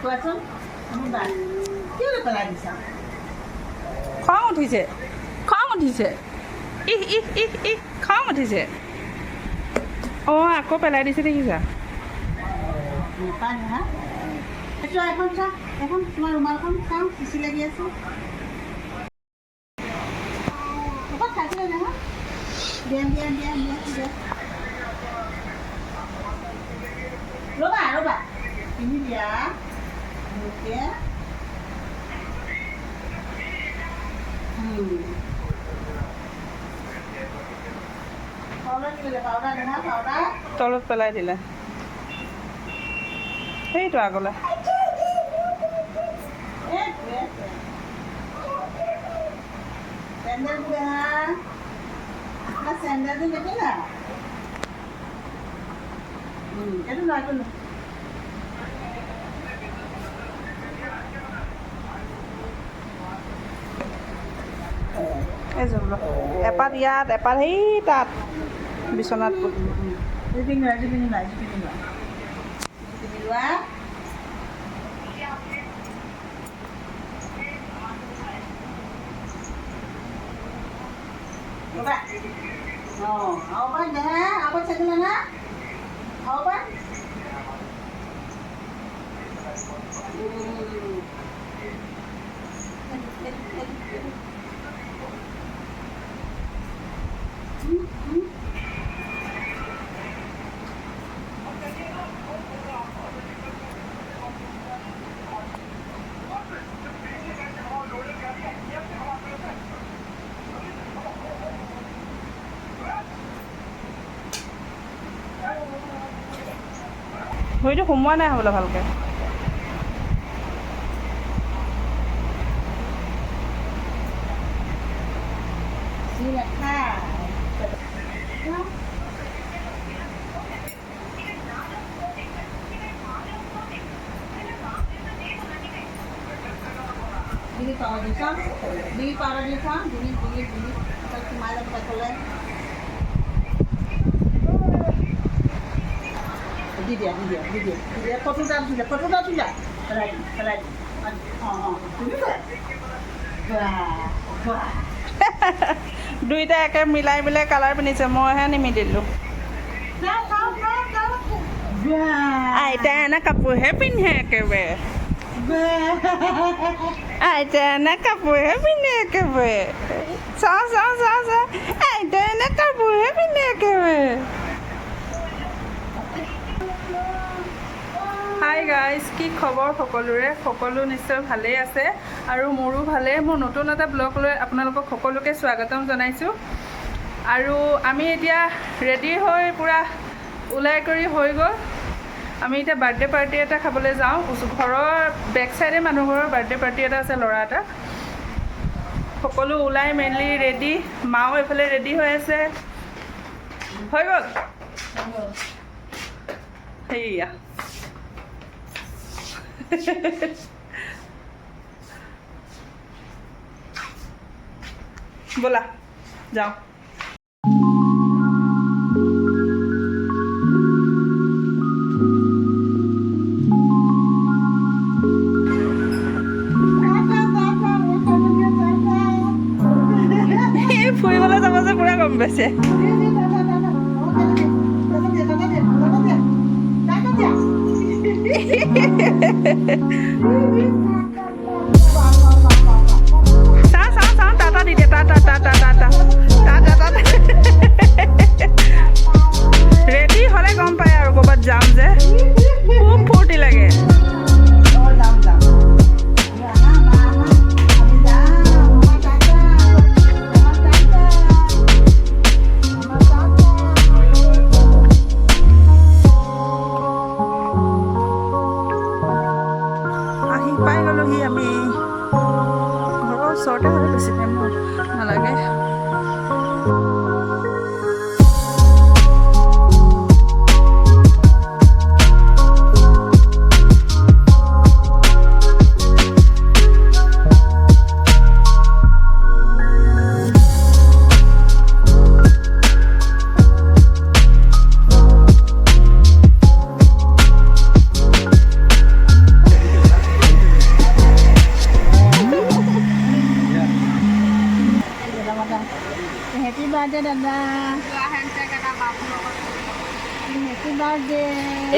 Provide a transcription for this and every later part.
কোৱাচোন আমি বা কিয় পেলাই দিছা খং উঠিছে খং উঠিছে ইহ ইহ ইহ ইহ খং উঠিছে অঁ আকৌ পেলাই দিছে দেখিছা নাপায় হা চোৱা এখন চোৱা এখন তোমাৰ ৰুমালখন চাওঁ চিচি লাগি আছে ক'ৰবাত থাকিলে নহয় দিয়া দিয়া দিয়া দিয়া দিয়া ৰ'বা ৰ'বা পিন্ধি দিয়া মোকে পাউডাৰ দিলে পাউডাৰ দেখা পাউডাৰ তলত পেলাই দিলে সেইটো আগলৈ চেণ্ডেল দেখা আপোনাৰ চেণ্ডেলটো দেখিলা এইটো নহয় এইটো নহয় এইযোৰ এপাত ইয়াত এপাত সেই তাত বিচনাত পিন্ধি লোৱা Coba. Oh, apa dah? Apa cakap nak? Apa? ভৰিটো সোমোৱা নাই হ'বলৈ ভালকৈ Dili power dito. Dili power dito. Dili. Kalau kemarin kita kolek. Dia. Foto dah sudah. Pelaj. Ini kan? Wah. দুইটা একে মিলাই মিলাই কালাৰ পিন্ধিছে মইহে নিমিলিলোঁ আইতা এনে কাপোৰহে পিন্ধে একেবাৰে আইতা এনে কাপোৰহে পিন্ধে একেবাৰে চাওঁ আইতা এনে কাপোৰহে পিন্ধে একেবাৰে হাই গাইজ কি খবৰ সকলোৰে সকলো নিশ্চয় ভালেই আছে আৰু মোৰো ভালেই মোৰ নতুন এটা ব্লগ লৈ আপোনালোকক সকলোকে স্বাগতম জনাইছোঁ আৰু আমি এতিয়া ৰেডি হৈ পূৰা ওলাই কৰি হৈ গ'ল আমি এতিয়া বাৰ্থডে পাৰ্টি এটা খাবলৈ যাওঁ ঘৰৰ বেক চাইডে মানুহ ঘৰৰ বাৰ্থডে পাৰ্টি এটা আছে ল'ৰা এটা সকলো ওলাই মেলি ৰেডি মাও এইফালে ৰেডি হৈ আছে হৈ গ'ল সেয়া ব'লা যাওঁ ফুৰিবলৈ যাব যে পুৰা গম পাইছে চাওঁ টাটা দি দে টাটা ৰেডি হ'লে গম পায় আৰু ক'ৰবাত যাম যে খুব ফূৰ্তি লাগে ওচৰতে হ'লে বেছি টাইম নালাগে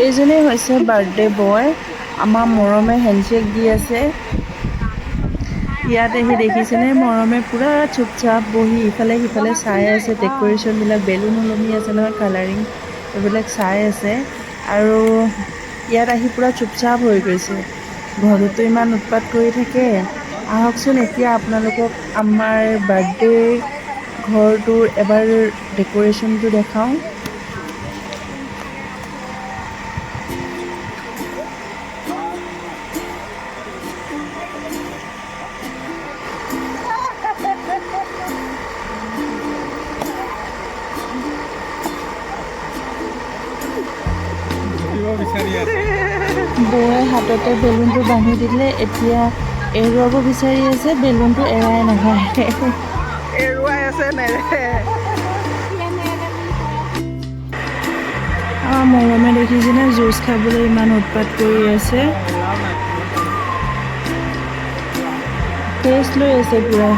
এইজনেই হৈছে বাৰ্থডে বয়। আমাৰ মৰমে হেণ্ডশ্বেক দি আছে। ইয়াত আহি দেখিছেনে মৰমে পূৰা চুপচাপ বহি ইফালে সিফালে চাই আছে। ডেক'ৰেশ্যনবিলাক বেলুন ওলমি আছে নহয়, কালাৰিং এইবিলাক চাই আছে। আৰু ইয়াত আহি পূৰা চুপচাপ হৈ গৈছে। ঘৰতো ইমান উৎপাত কৰি থাকে। আহকচোন এতিয়া আপোনালোকক আমাৰ বাৰ্থডে ঘৰটোৰ এবাৰ ডেক'ৰেশ্যনটো দেখাওঁ। বৌয়ে হাততে বেলুনটো বান্ধি দিলে। এতিয়া এৰুৱাব বিচাৰি আছে, বেলুনটো এৰাই নহয়। এৰুৱাই আছে নেৰে। মৰমে দেখিছেনে জুচ খাবলৈ ইমান উৎপাত কৰি আছে। টেষ্ট লৈ আছে পূৰা।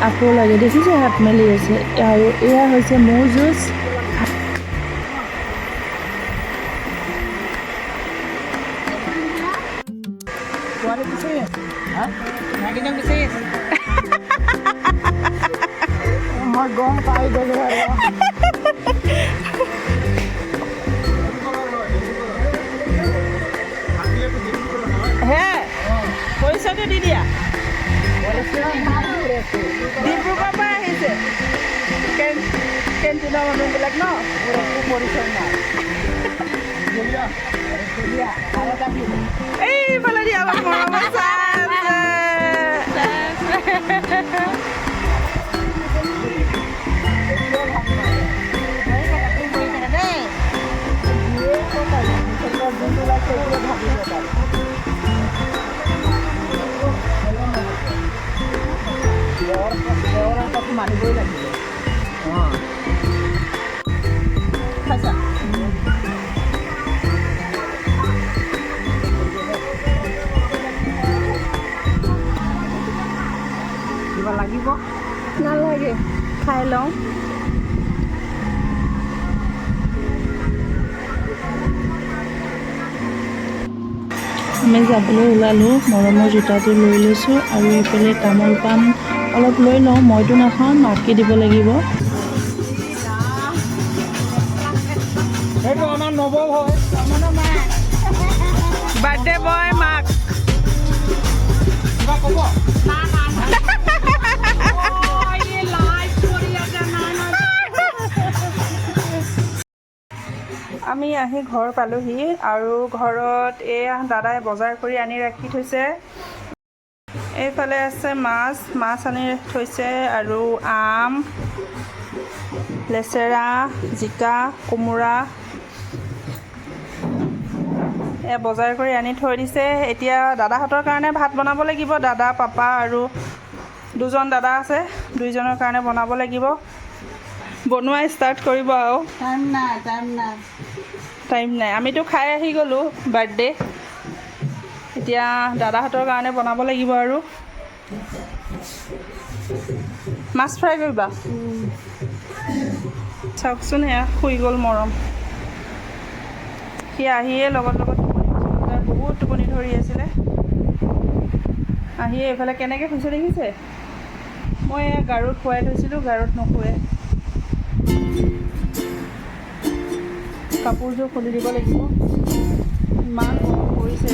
আকৌ লাগে দেখিছে, হাত মেলি আছে। আৰু এয়া হৈছে মৌ জুচ। মই গম পাই গ'লো আৰু হে পইচাটো দি দিয়া। ডিব্ৰুগড়ৰ পৰা আহিছে কেণ্টিনৰ মানুহবিলাক ন। এইফালে দিয়া আমাৰ মৰমৰ মানিবই লাগিব। খাইছা কিবা লাগিব? নালাগে, খাই লওঁ। আমি যাবলৈ ওলালোঁ। মৰমৰ জোতাটো লৈ লৈছোঁ আৰু এইফালে তামোল পাণ অলপ লৈ লওঁ। মইতো নাখাওঁ, মাকে দিব লাগিব। সেইটো আমাৰ নবৌ হয়। বাৰ্থডে বয় মাক। কিবা ক'ব? আমি আহি ঘৰ পালোহি আৰু ঘৰত এয়া দাদাই বজাৰ কৰি আনি ৰাখি থৈছে। এইফালে আছে মাছ আনি থৈছে আৰু আম, লেচেৰা, জিকা, কোমোৰা এয়া বজাৰ কৰি আনি থৈ দিছে। এতিয়া দাদাহঁতৰ কাৰণে ভাত বনাব লাগিব। দাদা, পাপা আৰু দুজন দাদা আছে, দুইজনৰ কাৰণে বনাব লাগিব। বনোৱা ষ্টাৰ্ট কৰিব আৰু। টাইম নাই। আমিতো খাই আহি গ'লোঁ বাৰ্থডে। এতিয়া দাদাহঁতৰ কাৰণে বনাব লাগিব আৰু। মাছ ফ্ৰাই কৰিবা? চাওকচোন, সেয়া শুই গ'ল মৰম। সি আহিয়ে লগত তাৰ বহুত টোপনি ধৰি আছিলে। আহিয়ে এইফালে কেনেকৈ শুইছে দেখিছে? মই এয়া গাৰুত শুৱাই থৈছিলোঁ, গাৰুত নুশুৱে। কাপোৰযোৰ খুলি দিব লাগিব, ইমান গৰম পৰিছে।